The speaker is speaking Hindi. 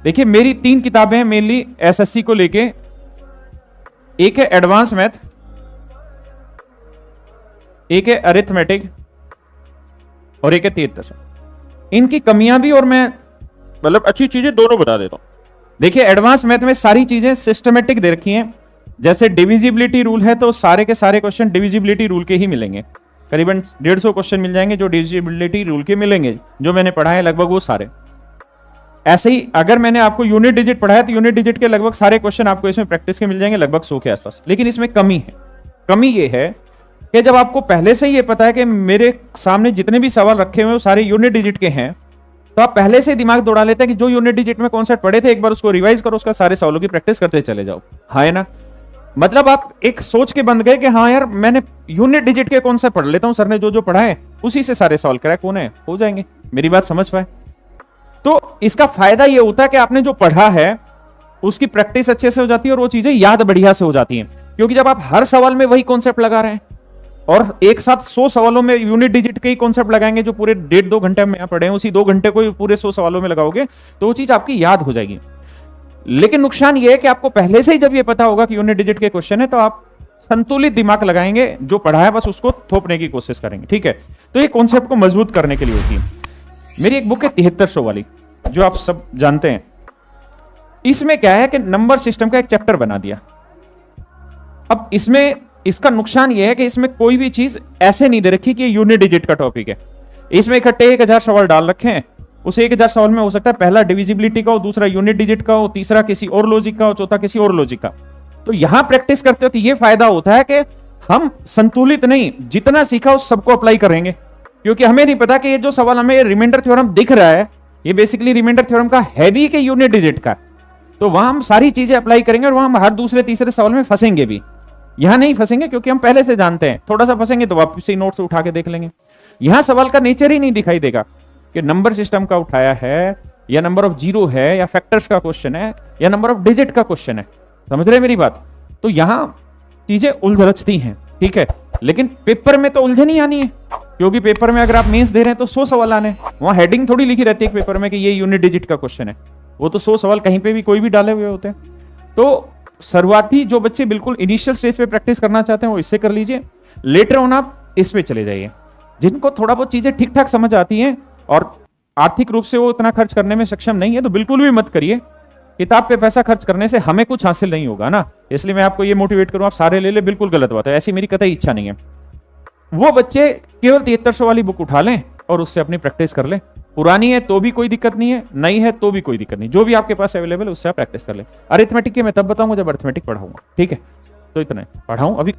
देखिए मेरी 3 किताबें हैं मेनली एसएससी को लेके। एक है एडवांस मैथ, एक है अरिथमेटिक और एक है 73। इनकी कमियां भी और मैं मतलब अच्छी चीजें दोनों बता देता हूं। देखिए एडवांस मैथ में सारी चीजें सिस्टमेटिक दे रखी हैं। जैसे डिविजिबिलिटी रूल है तो सारे के सारे क्वेश्चन डिविजिबिलिटी रूल के ही मिलेंगे। करीबन 150 क्वेश्चन मिल जाएंगे जो डिविजिबिलिटी रूल के मिलेंगे, जो मैंने पढ़ाए लगभग वो सारे। ऐसे ही अगर मैंने आपको यूनिट डिजिट पढ़ाया तो यूनिट डिजिट के लगभग सारे क्वेश्चन आपको इसमें प्रैक्टिस के मिल जाएंगे, लगभग 100 के आसपास। लेकिन इसमें कमी है। कमी ये है कि जब आपको पहले से ही ये पता है कि मेरे सामने जितने भी सवाल रखे हुए वो सारे यूनिट डिजिट के हैं, तो आप पहले से दिमाग दौड़ा लेते हैं कि जो यूनिट डिजिट में कॉन्सेप्ट पढ़े थे एक बार उसको रिवाइज करो, उसका सारे सवालों की प्रैक्टिस करते चले जाओ। हाँ है ना? मतलब आप एक सोच के बंद गए कि हाँ यार मैंने यूनिट डिजिट के कॉन्सेप्ट पढ़ लेता हूं, सर ने जो जो पढ़ा है उसी से सारे सवाल क्रैक होने हो जाएंगे। मेरी बात समझ पाए? तो इसका फायदा ये होता है कि आपने जो पढ़ा है उसकी प्रैक्टिस अच्छे से हो जाती है और वो चीजें याद बढ़िया से हो जाती हैं। क्योंकि जब आप हर सवाल में वही कॉन्सेप्ट लगा रहे हैं और एक साथ 100 सवालों में यूनिट डिजिट के ही कॉन्सेप्ट लगाएंगे जो पूरे 1.5-2 घंटे में यहाँ पढ़े हैं, उसी 2 घंटे को पूरे 100 सवालों में लगाओगे तो वो चीज आपकी याद हो जाएगी। लेकिन नुकसान ये है कि आपको पहले से ही जब ये पता होगा कि यूनिट डिजिट के क्वेश्चन है तो आप संतुलित दिमाग लगाएंगे, जो पढ़ा है बस उसको थोपने की कोशिश करेंगे। ठीक है, तो ये कॉन्सेप्ट को मजबूत करने के लिए होती है। मेरी एक बुक है 7300 वाली, जो आप सब जानते हैं। इसमें क्या है कि नंबर सिस्टम का एक चैप्टर बना दिया। अब इसमें इसका नुकसान यह है कि इसमें कोई भी चीज ऐसे नहीं दे रखी कि यूनिट डिजिट का टॉपिक है। इसमें इकट्ठे 1000 सवाल डाल रखे हैं। उस 1000 सवाल में हो सकता है पहला डिविजिबिलिटी का हो, दूसरा यूनिट डिजिट का हो, तीसरा किसी और लॉजिक का हो, चौथा किसी और लॉजिक का। तो यहां प्रैक्टिस करते हो तो यह फायदा होता है कि हम संतुलित नहीं, जितना सीखा उस सबको अप्लाई करेंगे। क्योंकि हमें नहीं पता कि ये जो सवाल हमें रिमाइंडर थ्योरम दिख रहा है ये बेसिकली रिमाइंडर थ्योरम का है भी कि यूनिट डिजिट का। तो वहां हम सारी चीजें अप्लाई करेंगे और वहां हम हर दूसरे तीसरे सवाल में फंसेंगे भी। यहां नहीं फंसेंगे क्योंकि हम पहले से जानते हैं। थोड़ा सा फंसेंगे तो वापस ही नोट से उठा के देख लेंगे। यहां सवाल का नेचर ही नहीं दिखाई देगा कि नंबर सिस्टम का उठाया है या नंबर ऑफ जीरो है या फैक्टर्स का क्वेश्चन है या नंबर ऑफ डिजिट का क्वेश्चन है। समझ रहे मेरी बात? तो यहां चीजें उलझती हैं। ठीक है, लेकिन पेपर में तो उलझन ही आनी है। क्योंकि पेपर में अगर आप मेंस दे रहे हैं तो 100 सवाल आने, वहां हेडिंग थोड़ी लिखी रहती है पेपर में कि ये यूनिट डिजिट का क्वेश्चन है। वो तो 100 सवाल कहीं पे भी कोई भी डाले हुए होते हैं। तो शुरुआती जो बच्चे बिल्कुल इनिशियल स्टेज पे प्रैक्टिस करना चाहते हैं वो इससे कर लीजिए। लेटर ऑन आप इस पे चले जाइए। जिनको थोड़ा बहुत चीजें ठीक ठाक समझ आती हैं और आर्थिक रूप से वो इतना खर्च करने में सक्षम नहीं है तो बिल्कुल भी मत करिए। किताब पे पैसा खर्च करने से हमें कुछ हासिल नहीं होगा ना, इसलिए मैं आपको ये मोटिवेट करूं आप सारे ले ले, बिल्कुल गलत बात है। ऐसी मेरी कतई इच्छा नहीं है। वो बच्चे केवल 7300 वाली बुक उठा लें और उससे अपनी प्रैक्टिस कर लें। पुरानी है तो भी कोई दिक्कत नहीं है, नई है तो भी कोई दिक्कत नहीं, जो भी आपके पास अवेलेबल है उससे आप प्रैक्टिस कर लें। अरिथमेटिक के मैं तब बताऊंगा जब अरिथमेटिक पढ़ाऊंगा। ठीक है, तो इतना पढ़ाऊं अभी।